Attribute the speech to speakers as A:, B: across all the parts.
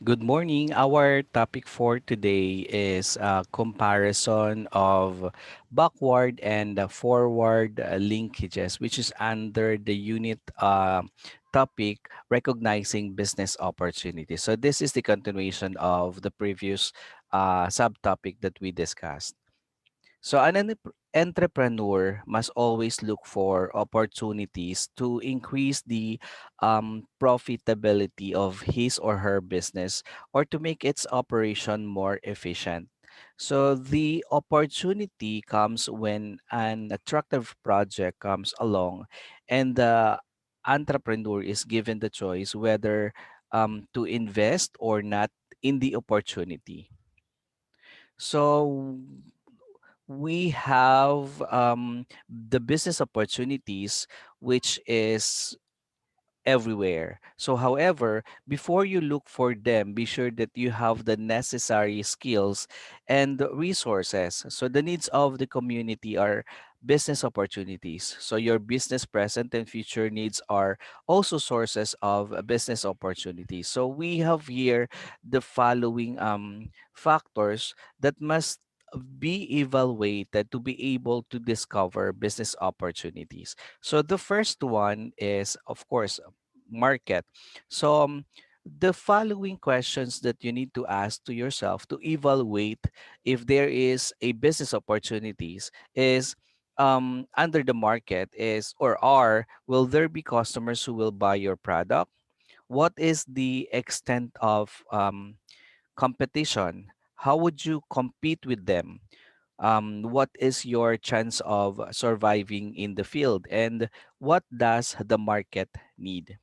A: Good morning. Our topic for today is a comparison of backward and forward linkages, which is under the unit topic recognizing business opportunities. So this is the continuation of the previous subtopic that we discussed. So entrepreneur must always look for opportunities to increase the profitability of his or her business or to make its operation more efficient. So the opportunity comes when an attractive project comes along and the entrepreneur is given the choice whether to invest or not in the opportunity. So we have the business opportunities, which is everywhere. So, however, before you look for them, be sure that you have the necessary skills and resources. So, the needs of the community are business opportunities. So, your business present and future needs are also sources of business opportunities. So, we have here the following factors that must be evaluated to be able to discover business opportunities. So the first one is, of course, market. So the following questions that you need to ask to yourself to evaluate if there is a business opportunities is under the market is or are will there be customers who will buy your product? What is the extent of competition? How would you compete with them? What is your chance of surviving in the field? And what does the market need?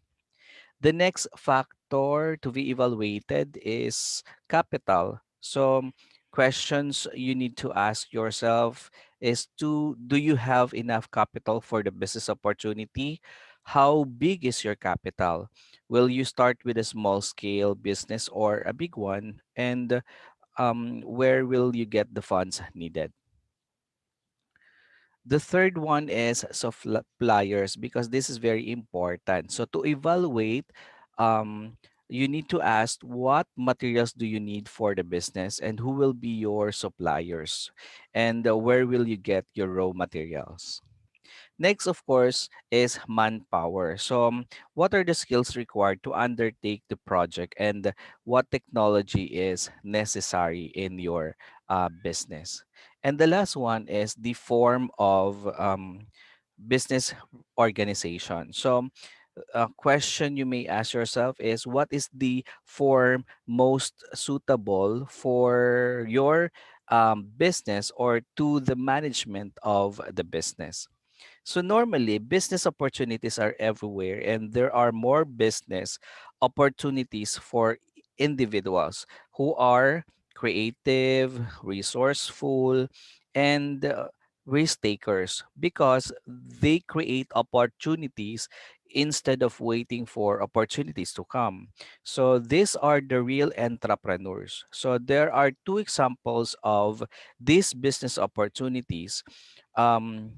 A: The next factor to be evaluated is capital. So, questions you need to ask yourself is to do you have enough capital for the business opportunity? How big is your capital? Will you start with a small scale business or a big one? And where will you get the funds needed? The third one is suppliers because this is very important. So to evaluate, um, you need to ask what materials do you need for the business and who will be your suppliers and where will you get your raw materials. Next, of course, is manpower. So, what are the skills required to undertake the project and what technology is necessary in your business? And the last one is the form of business organization. So, a question you may ask yourself is what is the form most suitable for your business or to the management of the business? So normally, business opportunities are everywhere, and there are more business opportunities for individuals who are creative, resourceful, and risk takers because they create opportunities instead of waiting for opportunities to come. So these are the real entrepreneurs. So there are two examples of these business opportunities. Um,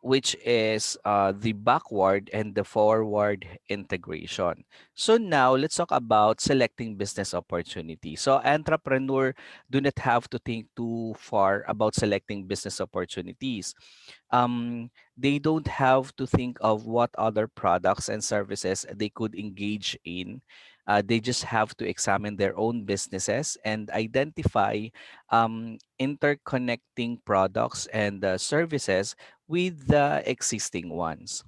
A: which is the backward and the forward integration. So now let's talk about selecting business opportunity. So entrepreneur do not have to think too far about selecting business opportunities. They don't have to think of what other products and services they could engage in. They just have to examine their own businesses and identify interconnecting products and services with the existing ones.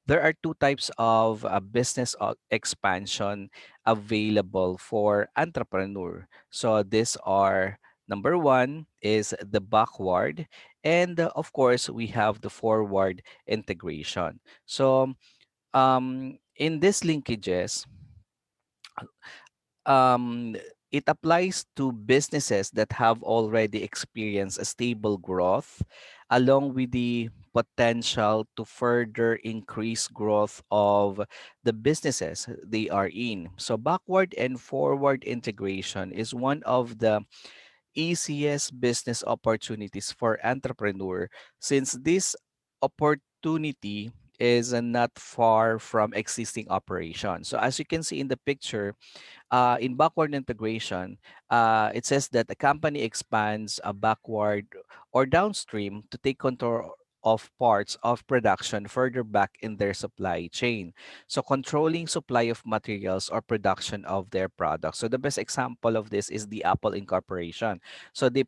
A: There are two types of business expansion available for entrepreneur. So these are number one is the backward, and of course we have the forward integration. So in these linkages, um, it applies to businesses that have already experienced a stable growth, along with the potential to further increase growth of the businesses they are in. So, backward and forward integration is one of the easiest business opportunities for entrepreneur since this opportunity is not far from existing operations. So as you can see in the picture, in backward integration, it says that a company expands a backward or downstream to take control of parts of production further back in their supply chain. So controlling supply of materials or production of their products. So the best example of this is the Apple Incorporation. So they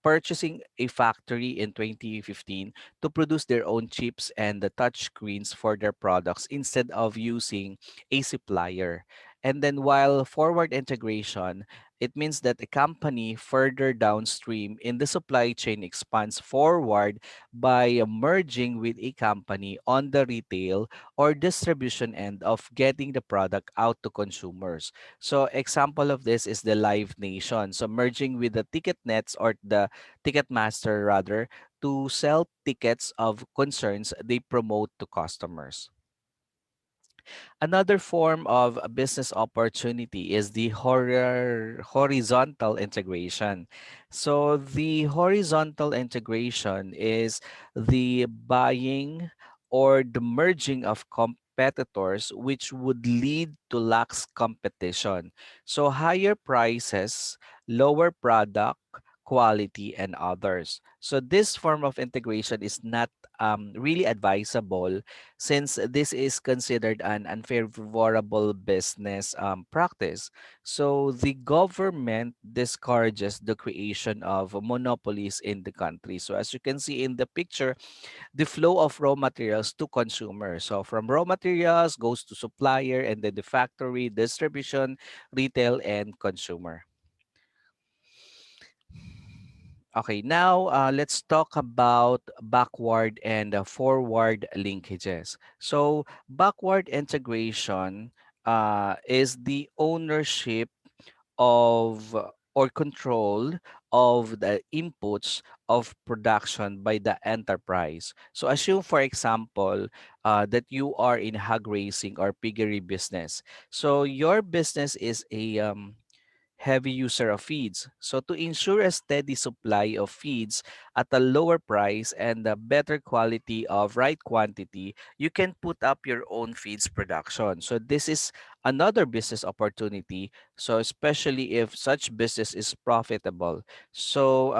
A: purchasing a factory in 2015 to produce their own chips and the touch screens for their products instead of using a supplier. And then while forward integration, it means that a company further downstream in the supply chain expands forward by merging with a company on the retail or distribution end of getting the product out to consumers. So example of this is the Live Nation. So merging with the ticket nets or the Ticketmaster rather to sell tickets of concerns they promote to customers. Another form of a business opportunity is the horizontal integration. So the horizontal integration is the buying or the merging of competitors which would lead to lax competition. So higher prices, lower product quality and others. So this form of integration is not really advisable since this is considered an unfavorable business practice. So the government discourages the creation of monopolies in the country. So as you can see in the picture, the flow of raw materials to consumers. So from raw materials goes to supplier and then the factory, distribution, retail, and consumer. Okay, now let's talk about backward and forward linkages. So, backward integration is the ownership of or control of the inputs of production by the enterprise. So, assume, for example, that you are in hog racing or piggery business. So, your business is a heavy user of feeds. So to ensure a steady supply of feeds at a lower price and a better quality of right quantity, you can put up your own feeds production. So this is another business opportunity. So especially if such business is profitable. So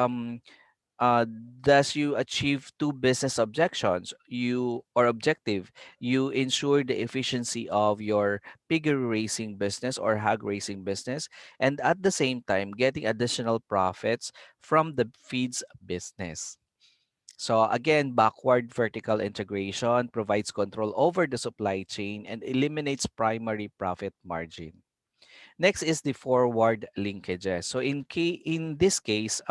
A: uh, thus you achieve two business objections you or objective. You ensure the efficiency of your piggery racing business or hog racing business, and at the same time getting additional profits from the feeds business. So again, backward vertical integration provides control over the supply chain and eliminates primary profit margin. Next is the forward linkages. So in this case,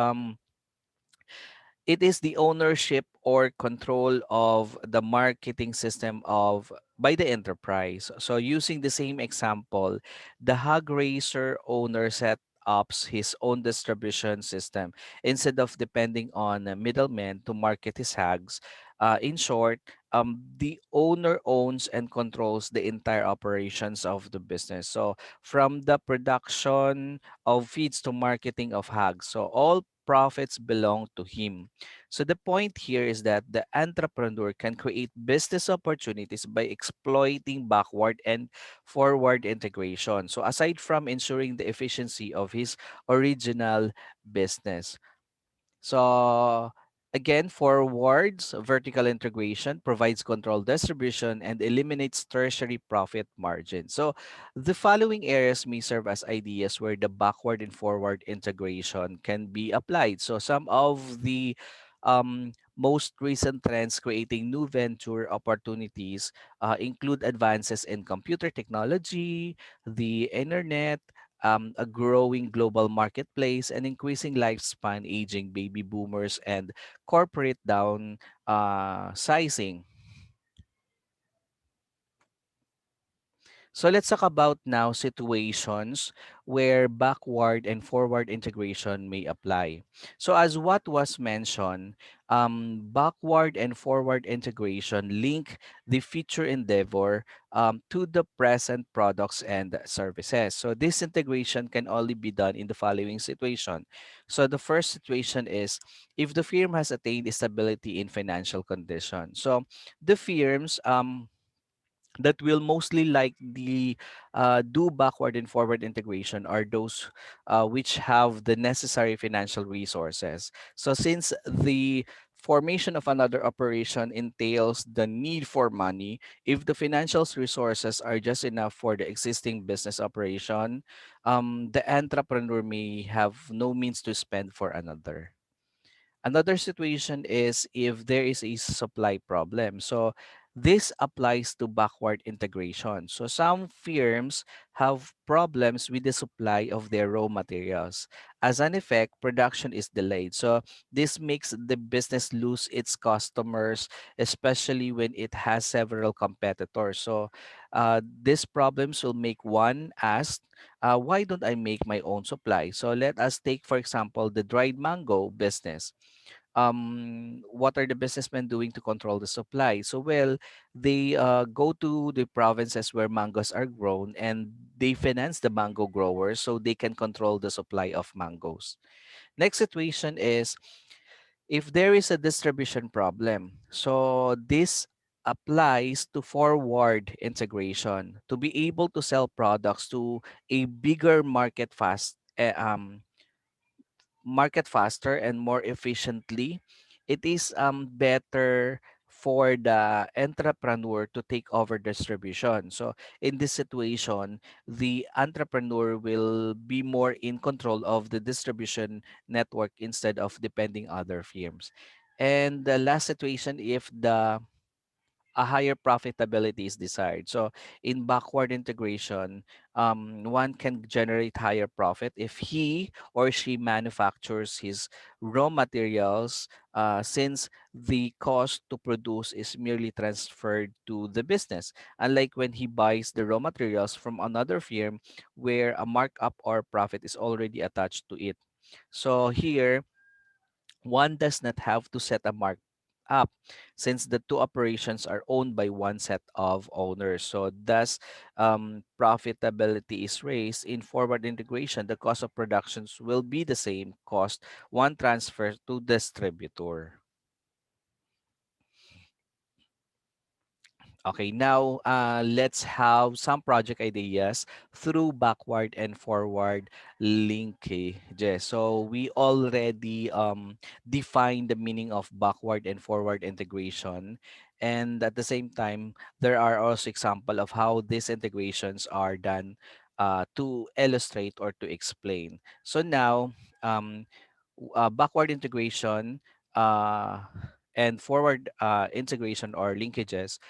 A: it is the ownership or control of the marketing system of by the enterprise. So using the same example, the hog racer owner set up his own distribution system instead of depending on middlemen to market his hogs. In short, the owner owns and controls the entire operations of the business. So from the production of feeds to marketing of hogs, so all profits belong to him. So the point here is that the entrepreneur can create business opportunities by exploiting backward and forward integration. So aside from ensuring the efficiency of his original business. So again, forwards vertical integration provides control distribution and eliminates tertiary profit margin. So the following areas may serve as ideas where the backward and forward integration can be applied. So some of the most recent trends creating new venture opportunities include advances in computer technology, the internet, a growing global marketplace, and increasing lifespan, aging baby boomers, and corporate down sizing. So let's talk about now situations where backward and forward integration may apply. So as what was mentioned, backward and forward integration link the future endeavor to the present products and services. So this integration can only be done in the following situation. So the first situation is if the firm has attained stability in financial condition. So the firms that will mostly likely do backward and forward integration are those which have the necessary financial resources. So, since the formation of another operation entails the need for money, if the financial resources are just enough for the existing business operation, the entrepreneur may have no means to spend for another. Another situation is if there is a supply problem. So this applies to backward integration. So some firms have problems with the supply of their raw materials. As an effect, production is delayed. So this makes the business lose its customers, especially when it has several competitors. So these problems will make one ask, why don't I make my own supply? So let us take, for example, the dried mango business. What are the businessmen doing to control the supply? So, well, they go to the provinces where mangoes are grown and they finance the mango growers so they can control the supply of mangoes. Next situation is if there is a distribution problem. So, this applies to forward integration to be able to sell products to a bigger market faster and more efficiently. It is better for the entrepreneur to take over distribution. So in this situation, the entrepreneur will be more in control of the distribution network instead of depending other firms. And the last situation, if the a higher profitability is desired. So in backward integration, one can generate higher profit if he or she manufactures his raw materials, since the cost to produce is merely transferred to the business. Unlike when he buys the raw materials from another firm where a markup or profit is already attached to it. So here, one does not have to set a mark up since the two operations are owned by one set of owners. So thus profitability is raised in forward integration. The cost of productions will be the same cost one transfer to distributor. Okay, now let's have some project ideas through backward and forward linkages. So we already defined the meaning of backward and forward integration. And at the same time, there are also example of how these integrations are done to illustrate or to explain. So now, um, backward integration uh, and forward integration or linkages,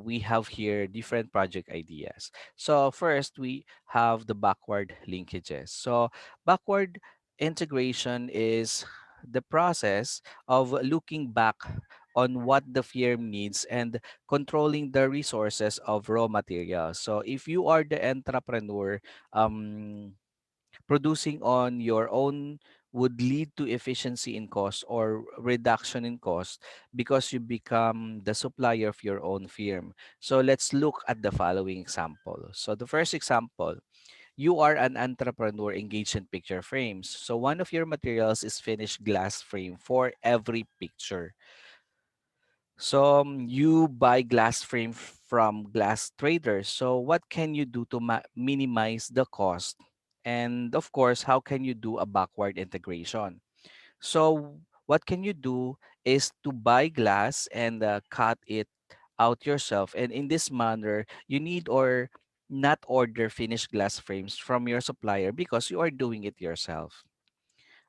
A: we have here different project ideas. So first, we have the backward linkages. So backward integration is the process of looking back on what the firm needs and controlling the resources of raw materials. So if you are the entrepreneur, um, producing on your own would lead to efficiency in cost or reduction in cost because you become the supplier of your own firm. So let's look at the following example. So the first example, you are an entrepreneur engaged in picture frames. So one of your materials is finished glass frame for every picture. So you buy glass frame from glass traders. So what can you do to minimize the cost? And of course, how can you do a backward integration? So what can you do is to buy glass and cut it out yourself. And in this manner, you need or not order finished glass frames from your supplier because you are doing it yourself.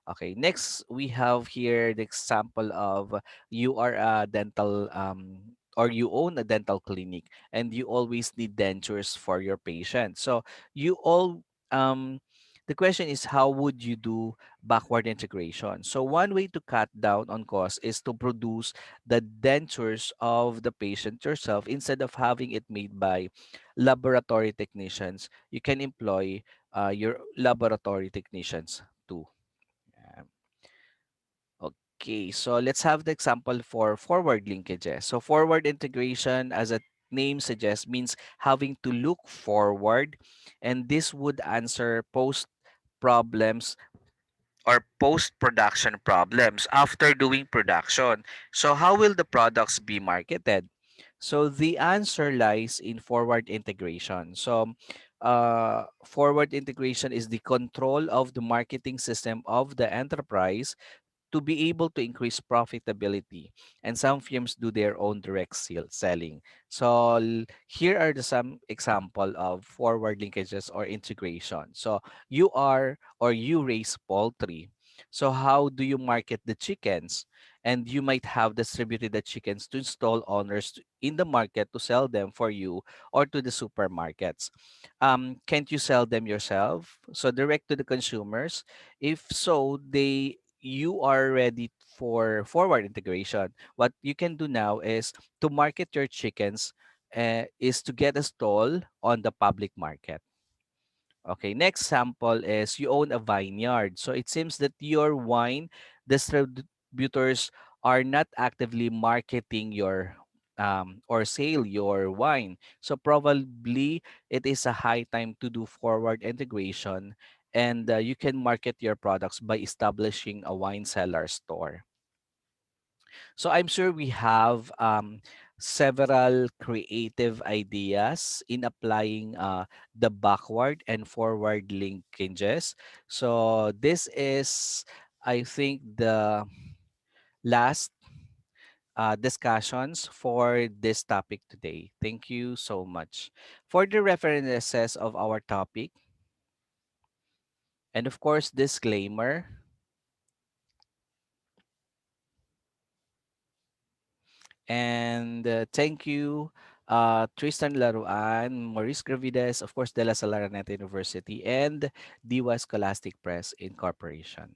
A: Okay, next we have here the example of you are a dental or you own a dental clinic and you always need dentures for your patient. So you all um The question is, how would you do backward integration? So one way to cut down on cost is to produce the dentures of the patient yourself instead of having it made by laboratory technicians. You can employ your laboratory technicians too. Um, Okay, so let's have the example for forward linkages. So forward integration, as a name suggests, means having to look forward, and this would answer post problems or post-production problems after doing production. So how will the products be marketed? So the answer lies in forward integration. So forward integration is the control of the marketing system of the enterprise to be able to increase profitability. And some firms do their own direct selling. So here are some example of forward linkages or integration. So you are or you raise poultry. So how do you market the chickens? And you might have distributed the chickens to install owners in the market to sell them for you or to the supermarkets. Can't you sell them yourself? So direct to the consumers. If so, you are ready for forward integration. What you can do now is to market your chickens is to get a stall on the public market. Okay, next sample is you own a vineyard. So it seems that your wine distributors are not actively marketing your or sale your wine. So probably it is a high time to do forward integration, and you can market your products by establishing a wine cellar store. So I'm sure we have several creative ideas in applying the backward and forward linkages. So this is, I think, the last discussions for this topic today. Thank you so much. For the references of our topic, and of course, disclaimer. And thank you, Tristan Laruan, Maurice Gravides, of course, De La Salle Araneta University, and Diwa Scholastic Press Incorporation.